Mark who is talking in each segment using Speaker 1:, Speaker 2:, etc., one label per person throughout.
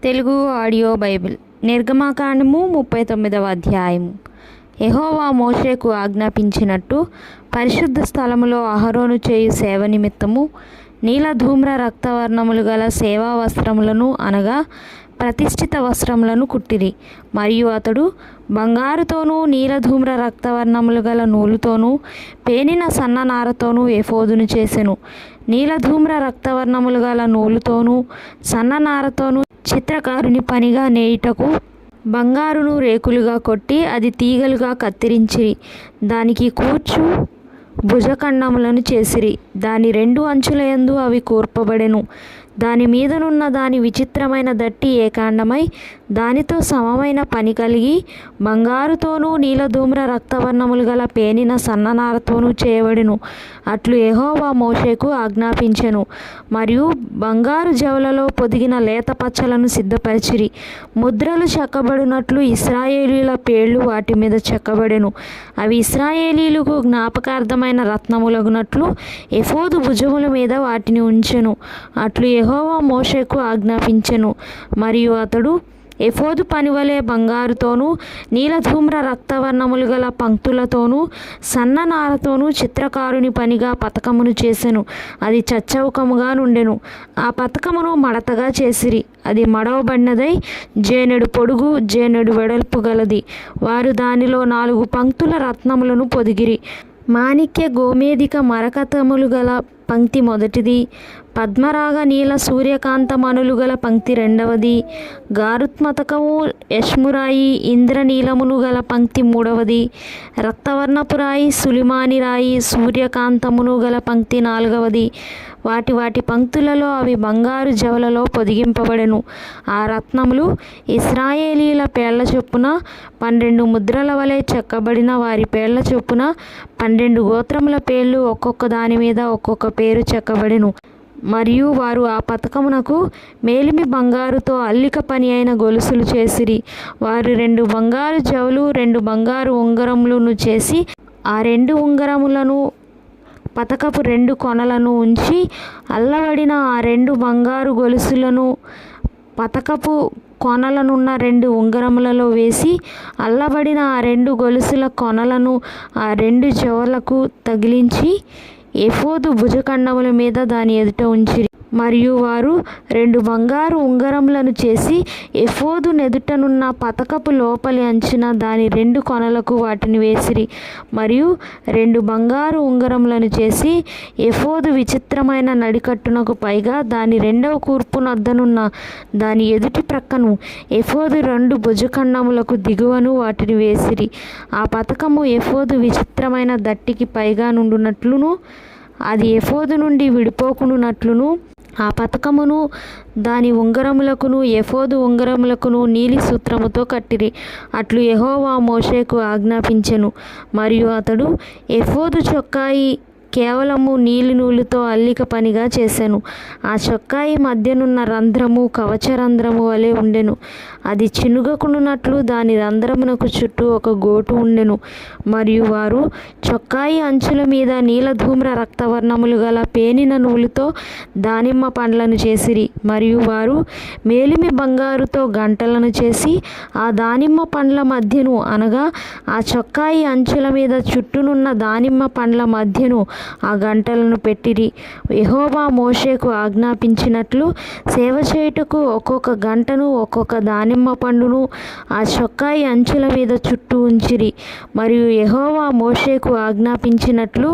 Speaker 1: Telugu audio Bible నిర్గమాకాండము 39వ అధ్యాయము. యెహోవా మోషేకు ఆజ్ఞాపించినట్టు పరిశుద్ధ స్థలములో అహరోను చేయు సేవ నిమిత్తము నీలధూమ్ర రక్తవర్ణములు గల సేవా వస్త్రములను అనగా ప్రతిష్ఠిత వస్త్రములను కుట్టిరి. మరియు అతడు బంగారుతోనూ నీలధూమ్ర రక్తవర్ణములు గల నూలుతోనూ పేనిన సన్ననారతోనూ ఎఫోదును చేసెను. నీలధూమ్ర రక్తవర్ణములు గల నూలుతోనూ సన్ననారతోనూ చిత్రకారుని పనిగా నేయుటకు బంగారును రేకులుగా కొట్టి అది తీగలుగా కత్తిరించి దానికి కూర్చు భుజఖండములను చేసిరి. దాని రెండు అంచులయందు అవి కూర్పబడెను. దాని మీదనున్న దాని విచిత్రమైన దట్టి ఏకాండమై దానితో సమమైన పని కలిగి బంగారుతోనూ నీలధూమ్ర రక్తవర్ణములు గల పేనిన సన్ననారతోనూ చేయబడెను. అట్లు యెహోవా మోషేకు ఆజ్ఞాపించెను. మరియు బంగారు జవలలో పొదిగిన లేత పచ్చలను సిద్ధపరిచిరి. ముద్రలు చెక్కబడినట్లు ఇశ్రాయేలీల పేర్లు వాటి మీద చెక్కబడెను. అవి ఇశ్రాయేలీలకు జ్ఞాపకార్థమైన రత్నములగునట్లు ఎఫోదు భుజముల మీద వాటిని ఉంచెను. అట్లు యెహోవా మోషేకు ఆజ్ఞాపించెను. మరియు అతడు ఎఫోదు పనివలే బంగారుతోనూ నీలధూమ్ర రక్తవర్ణములు గల పంక్తులతోనూ సన్ననారతోనూ చిత్రకారుని పనిగా పతకమును చేసెను. అది చచ్చౌకముగా నుండెను. ఆ పతకమును మడతగా చేసిరి. అది మడవబడినదై జేనెడు పొడుగు జేనెడు వెడల్పు గలది. వారు దానిలో 4 పంక్తుల రత్నములను పొదిగిరి. మాణిక్య గోమేధిక మరకతములు గల పంక్తి మొదటిది, పద్మరాగ నీల సూర్యకాంతమణులు గల పంక్తి రెండవది, గారుత్మతకము యష్మురాయి ఇంద్రనీలమును గల పంక్తి మూడవది, రక్తవర్ణపురాయి సులిమాని రాయి సూర్యకాంతమును గల పంక్తి నాలుగవది. వాటి పంక్తులలో అవి బంగారు జవలలో పొదిగింపబడెను. ఆ రత్నములు ఇశ్రాయేలీల పేర్ల చొప్పున 12 ముద్రల వలె చెక్కబడిన వారి పేర్ల చొప్పున 12 గోత్రముల పేర్లు ఒక్కొక్క దాని మీద ఒక్కొక్క పేరు చెక్కబడెను. మరియు వారు ఆ పతకమునకు మేలిమి బంగారుతో అల్లిక పని అయిన గొలుసులు చేసిరి. వారు 2 బంగారు జవలు 2 బంగారు ఉంగరములను చేసి ఆ 2 ఉంగరములను పతకపు 2 కొనలను ఉంచి అల్లబడిన ఆ 2 బంగారు గొలుసులను పతకపు కొనలనున్న 2 ఉంగరములలో వేసి అల్లబడిన ఆ 2 గొలుసుల కొనలను ఆ 2 జవలకు తగిలించి ఎఫోదు భుజఖండముల మీద దాని ఎదుట ఉంచిరి. మరియు వారు 2 బంగారు ఉంగరములను చేసి ఎఫోదు నెదుటనున్న పతకపు లోపలి అంచున దాని 2 కొనలకు వాటిని వేసిరి. మరియు 2 బంగారు ఉంగరములను చేసి ఎఫోదు విచిత్రమైన నడికట్టునకు పైగా దాని 2వ కూర్పు నద్దనున్న దాని ఎదుటి ప్రక్కను ఎఫోదు 2 భుజఖండములకు దిగువను వాటిని వేసిరి. ఆ పతకము ఎఫోదు విచిత్రమైన దట్టికి పైగా నుండునట్లును అది ఎఫోదు నుండి విడిపోకున్నట్లును ఆ పతకమును దాని ఉంగరములకును ఎఫోదు ఉంగరములకును నీలి సూత్రముతో కట్టిరి. అట్లు యెహోవా మోషేకు ఆజ్ఞాపించెను. మరియు అతడు ఎఫోదు చొక్కాయి కేవలము నీలి నూలుతో అల్లిక పనిగా చేసెను. ఆ చొక్కాయి మధ్యనున్న రంధ్రము కవచరంధ్రము వలె ఉండెను. అది చినుగకున్నట్లు దాని రంధ్రమునకు చుట్టూ ఒక గోటు ఉండెను. మరియు వారు చొక్కాయి అంచుల మీద నీలధూమ్ర రక్తవర్ణములు గల పేనిన నూలుతో దానిమ్మ పండ్లను చేసిరి. మరియు వారు మేలిమి బంగారుతో గంటలను చేసి ఆ దానిమ్మ పండ్ల మధ్యను అనగా ఆ చొక్కాయి అంచుల మీద చుట్టూనున్న దానిమ్మ పండ్ల మధ్యను ఆ గంటలను పెట్టిరి. యెహోవా మోషేకు ఆజ్ఞాపించినట్లు సేవ చేయుటకు ఒక్కొక్క గంటను ఒక్కొక్క దానిమ్మ పండును ఆ చొక్కాయి అంచుల మీద చుట్టూ ఉంచిరి. మరియు యెహోవా మోషేకు ఆజ్ఞాపించినట్లు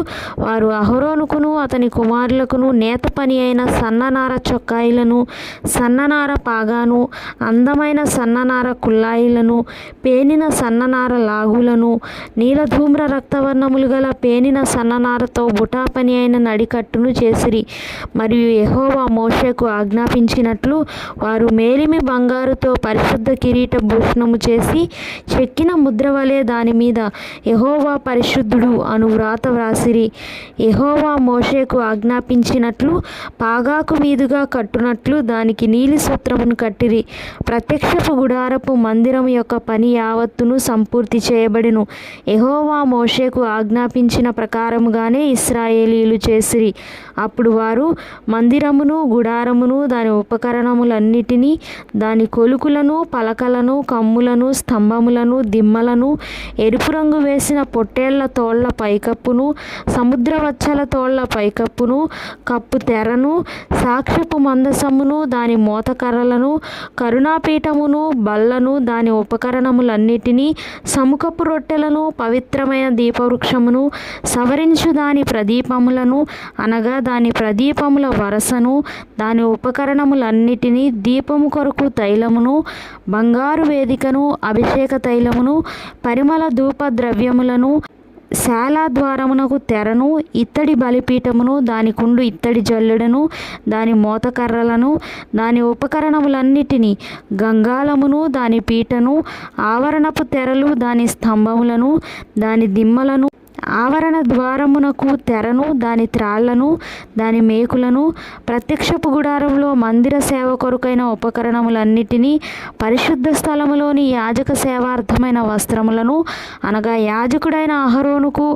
Speaker 1: వారు అహరోనుకును అతని కుమారులకును నేత పని అయిన సన్ననార చొక్కాయిలను సన్ననార పాగాను అందమైన సన్ననార కుల్లాయిలను పేనిన సన్ననార లాగులను నీలధూమ్ర రక్తవర్ణములు గల పేనిన సన్ననారతో బుటా పని అయిన నడికట్టును చేసిరి. మరియు యెహోవా మోషేకు ఆజ్ఞాపించినట్లు వారు మేలిమి బంగారుతో పరిశుద్ధ కిరీట భూషణము చేసి చెక్కిన ముద్ర వలె దాని మీద యెహోవా పరిశుద్ధుడు అను వ్రాత వ్రాసిరి. యెహోవా మోషేకు ఆజ్ఞాపించినట్లు పాగాకు మీదుగా కట్టునట్లు దానికి నీలి సూత్రమును కట్టిరి. ప్రత్యక్షపు గుడారపు మందిరం యొక్క పని యావత్తును సంపూర్తి చేయబడెను. యెహోవా మోషేకు ఆజ్ఞాపించిన ప్రకారముగానే ఇశ్రాయేలీయులు చేసిరి. అప్పుడు వారు మందిరమును, గుడారమును, దాని ఉపకరణములన్నిటినీ, దాని కొలుకులను, పలకలను, కమ్ములను, స్తంభములను, దిమ్మలను, ఎరుపు రంగు వేసిన పొట్టేళ్ల తోళ్ల పైకప్పును, సముద్రవచ్చల తోళ్ల పైకప్పును, కప్పు తెరను, సాక్ష్యపు మందసమును, దాని మోతకర్రలను, కరుణాపీఠమును, బల్లను, దాని ఉపకరణములన్నిటినీ, సముఖపు రొట్టెలను, పవిత్రమైన దీపవృక్షమును, సవరించు దాని ప్రదీపములను, అనగా దాని ప్రదీపముల వరసను, దాని ఉపకరణములన్నిటినీ, దీపము కొరకు తైలమును, బంగారు వేదికను, అభిషేక తైలమును, పరిమళ ధూప ద్రవ్యములను, శాలా ద్వారమునకు తెరను, ఇత్తడి బలిపీఠమును, దాని కుండు ఇత్తడి జల్లెడను, దాని మోతకర్రలను, దాని ఉపకరణములన్నిటినీ, గంగాళమును, దాని పీటను, ఆవరణపు తెరలు, దాని స్తంభములను, దాని దిమ్మలను, ఆవరణ ద్వారమునకు తెరను, దాని త్రాళ్లను, దాని మేకులను, ప్రత్యక్షపు గుడారంలో మందిర సేవ కొరకైన ఉపకరణములన్నిటినీ, పరిశుద్ధ స్థలములోని యాజక సేవార్థమైన వస్త్రములను, అనగా యాజకుడైన అహరోనుకు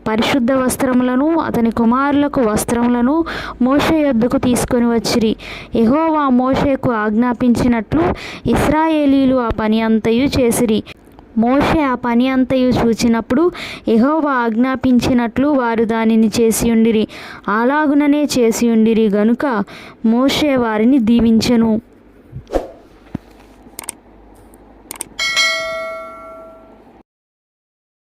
Speaker 1: పరిశుద్ధ వస్త్రములను, అతని కుమారులకు వస్త్రములను మోషే యొద్దకు తీసుకొని వచ్చిరి. యెహోవా మోషేకు ఆజ్ఞాపించినట్లు ఇశ్రాయేలీయులు ఆ పని అంతయు చేసిరి. మోషే ఆ పని అంతయు చూచినప్పుడు యెహోవా ఆజ్ఞాపించినట్లు వారు దానిని చేసియుండిరి. అలాగుననే చేసియుండిరి గనుక మోషే వారిని దీవించెను.